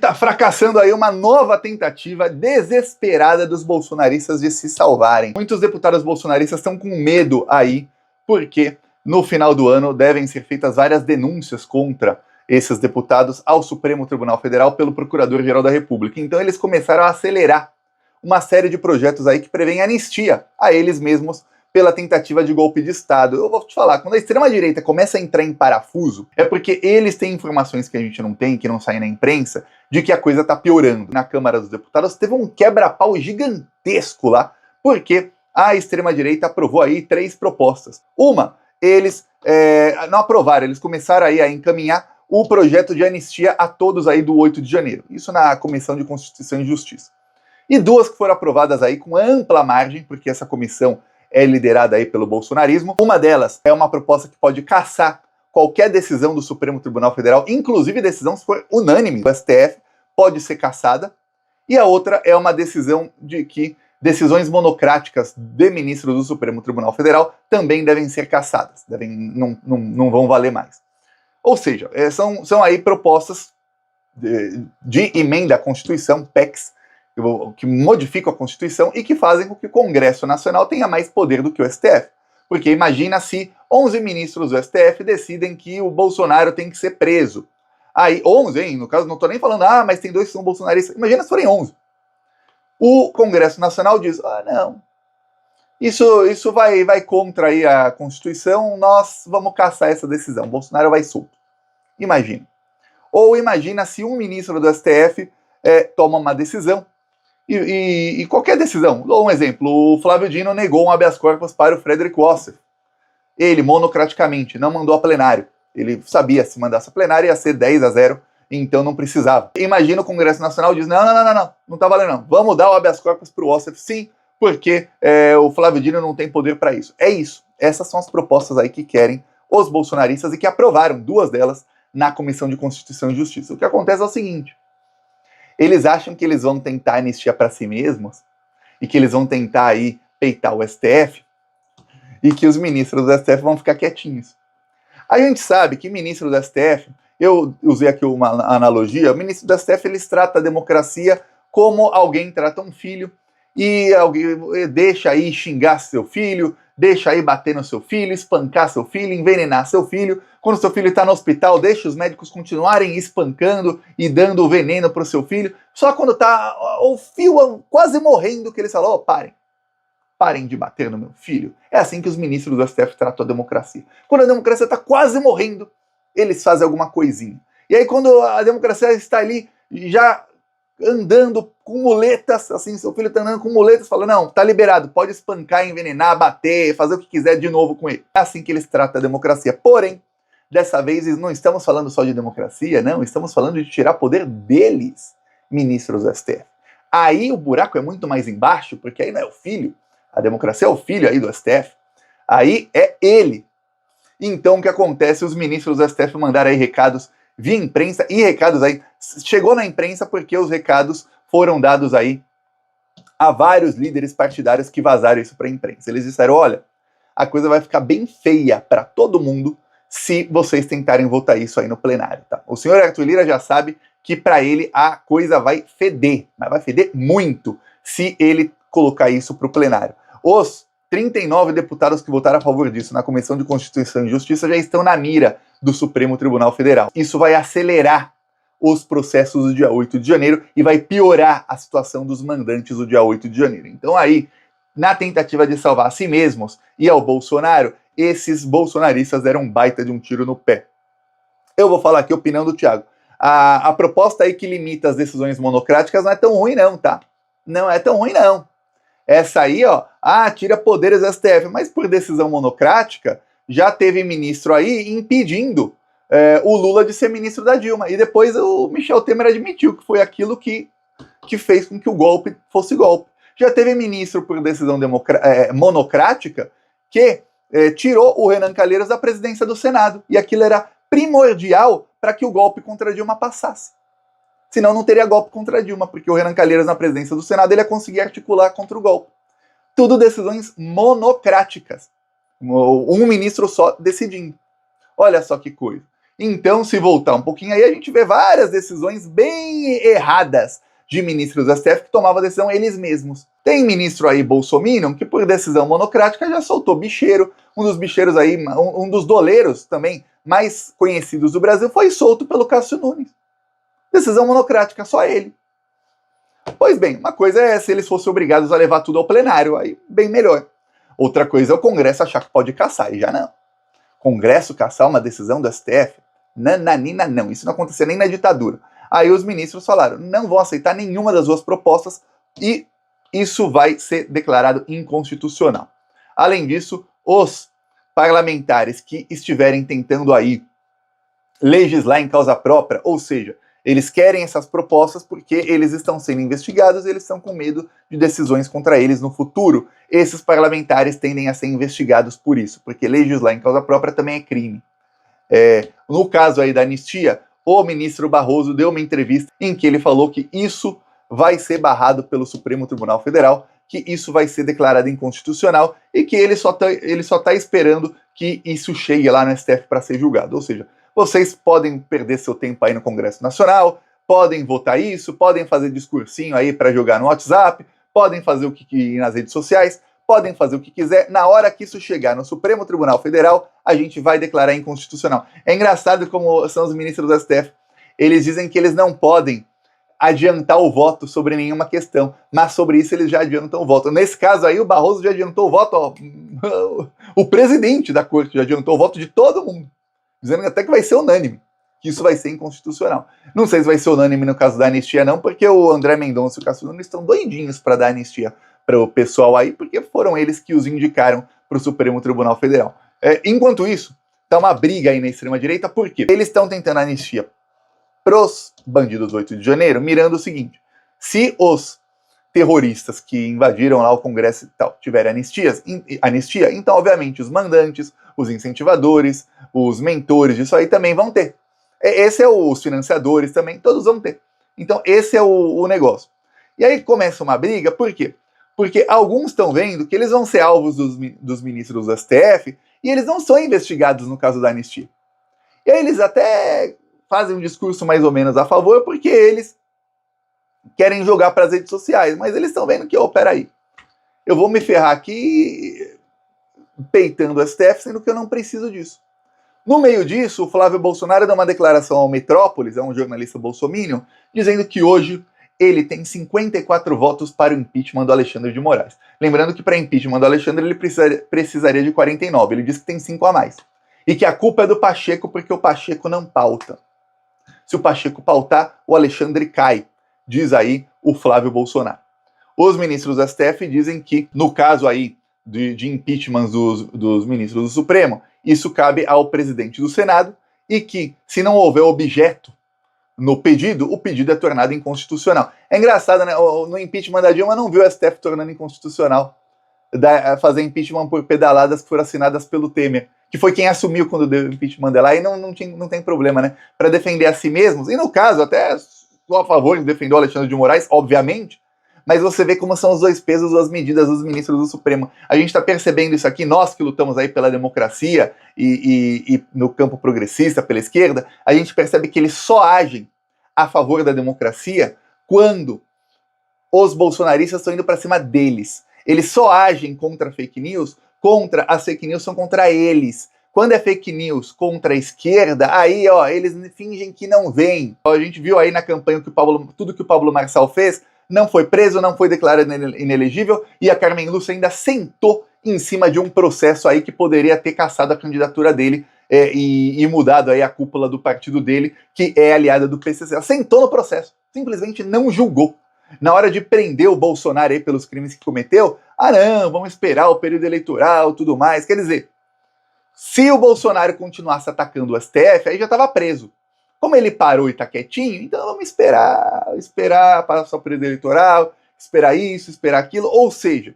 Tá fracassando aí uma nova tentativa desesperada dos bolsonaristas de se salvarem. Muitos deputados bolsonaristas estão com medo aí, porque no final do ano devem ser feitas várias denúncias contra esses deputados ao Supremo Tribunal Federal pelo Procurador-Geral da República. Então eles começaram a acelerar uma série de projetos aí que prevêem anistia a eles mesmos pela tentativa de golpe de Estado. Eu vou te falar, quando a extrema-direita começa a entrar em parafuso, é porque eles têm informações que a gente não tem, que não saem na imprensa, de que a coisa tá piorando. Na Câmara dos Deputados teve um quebra-pau gigantesco lá, porque a extrema-direita aprovou aí 3 propostas. Uma, eles não aprovaram, eles começaram aí a encaminhar o projeto de anistia a todos aí do 8 de janeiro. Isso na Comissão de Constituição e Justiça. E 2 que foram aprovadas aí com ampla margem, porque essa comissão é liderada aí pelo bolsonarismo. Uma delas é uma proposta que pode cassar qualquer decisão do Supremo Tribunal Federal, inclusive decisão se for unânime do STF, pode ser cassada. E a outra é uma decisão de que decisões monocráticas de ministros do Supremo Tribunal Federal também devem ser cassadas, não vão valer mais. Ou seja, são aí propostas de emenda à Constituição, PECs, que modificam a Constituição e que fazem com que o Congresso Nacional tenha mais poder do que o STF. Porque imagina se 11 ministros do STF decidem que o Bolsonaro tem que ser preso. Aí, 11, hein? No caso, não estou nem falando, mas tem 2 que são bolsonaristas. Imagina se forem 11. O Congresso Nacional diz, não, isso vai contra aí a Constituição, nós vamos cassar essa decisão, Bolsonaro vai solto. Imagina. Ou imagina se um ministro do STF toma uma decisão, e qualquer decisão, dou um exemplo, o Flávio Dino negou um habeas corpus para o Frederic Wassef. Ele, monocraticamente, não mandou a plenário. Ele sabia, se mandasse a plenária ia ser 10-0, então não precisava. Imagina o Congresso Nacional diz, não tá valendo não, vamos dar o habeas corpus para o Wassef, sim, porque o Flávio Dino não tem poder para isso. É isso, essas são as propostas aí que querem os bolsonaristas e que aprovaram 2 delas na Comissão de Constituição e Justiça. O que acontece é o seguinte, eles acham que eles vão tentar anistia para si mesmos e que eles vão tentar aí peitar o STF e que os ministros do STF vão ficar quietinhos. A gente sabe que ministro do STF, eu usei aqui uma analogia, o ministro do STF eles tratam a democracia como alguém trata um filho e alguém deixa aí xingar seu filho, deixa aí bater no seu filho, espancar seu filho, envenenar seu filho. Quando seu filho está no hospital, deixa os médicos continuarem espancando e dando veneno para o seu filho. Só quando está o fio quase morrendo que eles falam, parem de bater no meu filho. É assim que os ministros do STF tratam a democracia. Quando a democracia está quase morrendo, eles fazem alguma coisinha. E aí quando a democracia está ali já andando com muletas, assim, seu filho está andando com muletas, fala, não, tá liberado, pode espancar, envenenar, bater, fazer o que quiser de novo com ele. É assim que eles tratam a democracia. Porém, dessa vez não estamos falando só de democracia, não, estamos falando de tirar poder deles, ministros do STF. Aí o buraco é muito mais embaixo, porque aí não é o filho, a democracia é o filho aí do STF, aí é ele. Então o que acontece? Os ministros do STF mandaram aí recados via imprensa, e recados aí, chegou na imprensa porque os recados foram dados aí a vários líderes partidários que vazaram isso para a imprensa. Eles disseram, olha, a coisa vai ficar bem feia para todo mundo se vocês tentarem votar isso aí no plenário, tá? O senhor Arthur Lira já sabe que para ele a coisa vai feder, mas vai feder muito se ele colocar isso para o plenário. Os 39 deputados que votaram a favor disso na Comissão de Constituição e Justiça já estão na mira do Supremo Tribunal Federal. Isso vai acelerar os processos do dia 8 de janeiro e vai piorar a situação dos mandantes do dia 8 de janeiro. Então aí, na tentativa de salvar a si mesmos e ao Bolsonaro, esses bolsonaristas deram um baita de um tiro no pé. Eu vou falar aqui a opinião do Thiago. A proposta aí que limita as decisões monocráticas não é tão ruim não, tá? Não é tão ruim não. Essa aí, tira poderes do STF, mas por decisão monocrática, já teve ministro aí impedindo o Lula de ser ministro da Dilma. E depois o Michel Temer admitiu que foi aquilo que fez com que o golpe fosse golpe. Já teve ministro por decisão monocrática que tirou o Renan Calheiros da presidência do Senado. E aquilo era primordial para que o golpe contra a Dilma passasse. Senão não teria golpe contra a Dilma, porque o Renan Calheiros na presidência do Senado ele ia conseguir articular contra o golpe. Tudo decisões monocráticas. Um ministro só decidindo. Olha só que coisa. Então, se voltar um pouquinho aí, a gente vê várias decisões bem erradas de ministros do STF que tomavam a decisão eles mesmos. Tem ministro aí, bolsominion, que por decisão monocrática já soltou bicheiro. Um dos bicheiros aí, um dos doleiros também mais conhecidos do Brasil, foi solto pelo Cássio Nunes. Decisão monocrática, só ele. Pois bem, uma coisa é se eles fossem obrigados a levar tudo ao plenário, aí bem melhor. Outra coisa é o Congresso achar que pode caçar, e já não. Congresso caçar uma decisão do STF? Nananina não, isso não acontecia nem na ditadura. Aí os ministros falaram, não vão aceitar nenhuma das duas propostas e isso vai ser declarado inconstitucional. Além disso, os parlamentares que estiverem tentando aí legislar em causa própria, ou seja, eles querem essas propostas porque eles estão sendo investigados e eles estão com medo de decisões contra eles no futuro. Esses parlamentares tendem a ser investigados por isso, porque legislar em causa própria também é crime. No caso aí da anistia, o ministro Barroso deu uma entrevista em que ele falou que isso vai ser barrado pelo Supremo Tribunal Federal, que isso vai ser declarado inconstitucional e que ele só tá esperando que isso chegue lá no STF para ser julgado. Ou seja, vocês podem perder seu tempo aí no Congresso Nacional, podem votar isso, podem fazer discursinho aí para jogar no WhatsApp, podem fazer o que nas redes sociais, podem fazer o que quiser. Na hora que isso chegar no Supremo Tribunal Federal, a gente vai declarar inconstitucional. É engraçado como são os ministros do STF. Eles dizem que eles não podem adiantar o voto sobre nenhuma questão, mas sobre isso eles já adiantam o voto. Nesse caso aí, o Barroso já adiantou o voto, ó, o presidente da corte já adiantou o voto de todo mundo, dizendo até que vai ser unânime, que isso vai ser inconstitucional. Não sei se vai ser unânime no caso da anistia não, porque o André Mendonça e o Cássio Nunes estão doidinhos para dar anistia para o pessoal aí, porque foram eles que os indicaram para o Supremo Tribunal Federal. Enquanto isso, tá uma briga aí na extrema-direita, por quê? Eles estão tentando anistia pros bandidos do 8 de janeiro, mirando o seguinte: se os terroristas que invadiram lá o Congresso e tal tiverem anistia, então obviamente os mandantes, os incentivadores, os mentores disso aí também vão ter. Esse é os financiadores também, todos vão ter. Então esse é o negócio. E aí começa uma briga, por quê? Porque alguns estão vendo que eles vão ser alvos dos ministros do STF e eles não são investigados no caso da anistia. E aí eles até fazem um discurso mais ou menos a favor, porque eles querem jogar para as redes sociais, mas eles estão vendo que, peraí, eu vou me ferrar aqui peitando o STF, sendo que eu não preciso disso. No meio disso, o Flávio Bolsonaro dá uma declaração ao Metrópolis, é um jornalista bolsominion, dizendo que hoje ele tem 54 votos para o impeachment do Alexandre de Moraes. Lembrando que para impeachment do Alexandre ele precisaria de 49, ele diz que tem 5 a mais. E que a culpa é do Pacheco porque o Pacheco não pauta. Se o Pacheco pautar, o Alexandre cai, diz aí o Flávio Bolsonaro. Os ministros do STF dizem que, no caso aí de impeachment dos ministros do Supremo, isso cabe ao presidente do Senado e que, se não houver objeto no pedido, o pedido é tornado inconstitucional. É engraçado, né? No impeachment da Dilma não viu o STF tornando inconstitucional fazer impeachment por pedaladas que foram assinadas pelo Temer, que foi quem assumiu quando deu o impeachment dela, e não tem problema, né? Para defender a si mesmos, e no caso, até sou a favor de defender o Alexandre de Moraes, obviamente, mas você vê como são os dois pesos, as medidas dos ministros do Supremo. A gente está percebendo isso aqui, nós que lutamos aí pela democracia e no campo progressista, pela esquerda, a gente percebe que eles só agem a favor da democracia quando os bolsonaristas estão indo para cima deles. Eles só agem contra fake news, as fake news são contra eles. Quando é fake news contra a esquerda, aí eles fingem que não vêm. A gente viu aí na campanha que tudo que o Pablo Marçal fez, não foi preso, não foi declarado inelegível, e a Carmen Lúcia ainda sentou em cima de um processo aí que poderia ter cassado a candidatura dele e mudado aí a cúpula do partido dele, que é aliada do PCC. Ela sentou no processo, simplesmente não julgou. Na hora de prender o Bolsonaro aí pelos crimes que cometeu, não, vamos esperar o período eleitoral, tudo mais. Quer dizer, se o Bolsonaro continuasse atacando o STF, aí já estava preso. Como ele parou e está quietinho, então vamos esperar passar o período eleitoral, esperar isso, esperar aquilo. Ou seja,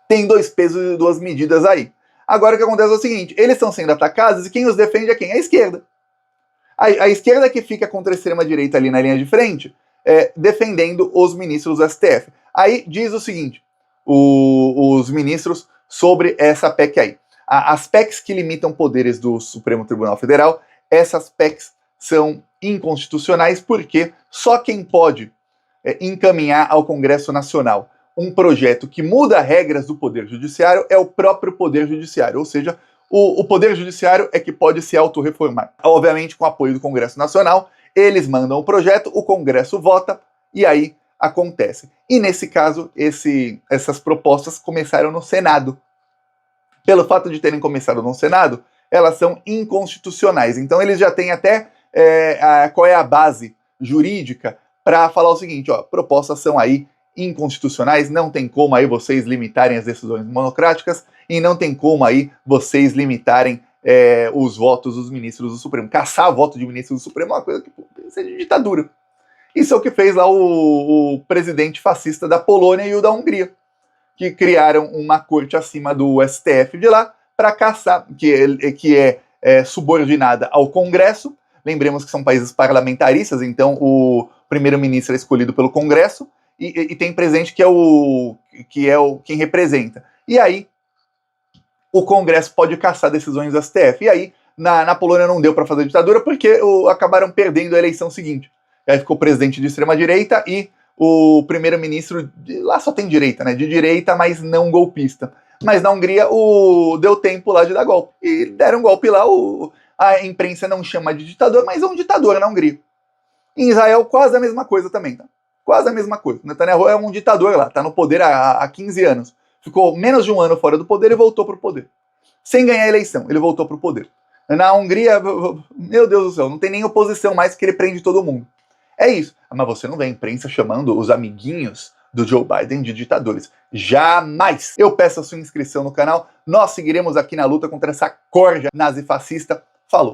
tem dois pesos e duas medidas aí. Agora o que acontece é o seguinte, eles estão sendo atacados e quem os defende é quem? A esquerda. A esquerda que fica contra a extrema-direita ali na linha de frente, defendendo os ministros do STF. Aí diz o seguinte, os ministros sobre essa PEC aí. as PECs que limitam poderes do Supremo Tribunal Federal, essas PECs são inconstitucionais porque só quem pode encaminhar ao Congresso Nacional um projeto que muda regras do Poder Judiciário é o próprio Poder Judiciário, ou seja, o Poder Judiciário é que pode se autorreformar. Obviamente, com apoio do Congresso Nacional, eles mandam o projeto, o Congresso vota e aí acontece. E nesse caso, essas propostas começaram no Senado. Pelo fato de terem começado no Senado, elas são inconstitucionais. Então eles já têm até qual é a base jurídica para falar o seguinte, ó, propostas são aí inconstitucionais, não tem como aí vocês limitarem as decisões monocráticas e não tem como aí vocês limitarem os votos dos ministros do Supremo. Caçar voto de ministros do Supremo é uma coisa que isso é de ditadura. Isso é o que fez lá o presidente fascista da Polônia e o da Hungria, que criaram uma corte acima do STF de lá para caçar, que é subordinada ao Congresso. Lembremos que são países parlamentaristas, então o primeiro-ministro é escolhido pelo Congresso e tem presidente que é quem representa. E aí o Congresso pode caçar decisões do STF. E aí na Polônia não deu para fazer ditadura porque acabaram perdendo a elecção seguinte. Aí ficou presidente de extrema-direita e o primeiro-ministro, lá só tem direita, né? De direita, mas não golpista. Mas na Hungria deu tempo lá de dar golpe. E deram golpe lá, a imprensa não chama de ditador, mas é um ditador na Hungria. Em Israel, quase a mesma coisa também, tá? Quase a mesma coisa. Netanyahu é um ditador lá, tá no poder há 15 anos. Ficou menos de um ano fora do poder e voltou pro poder. Sem ganhar a eleição, ele voltou pro poder. Na Hungria, meu Deus do céu, não tem nem oposição mais que ele prende todo mundo. É isso. Mas você não vê a imprensa chamando os amiguinhos do Joe Biden de ditadores. Jamais! Eu peço a sua inscrição no canal. Nós seguiremos aqui na luta contra essa corja nazifascista. Falou!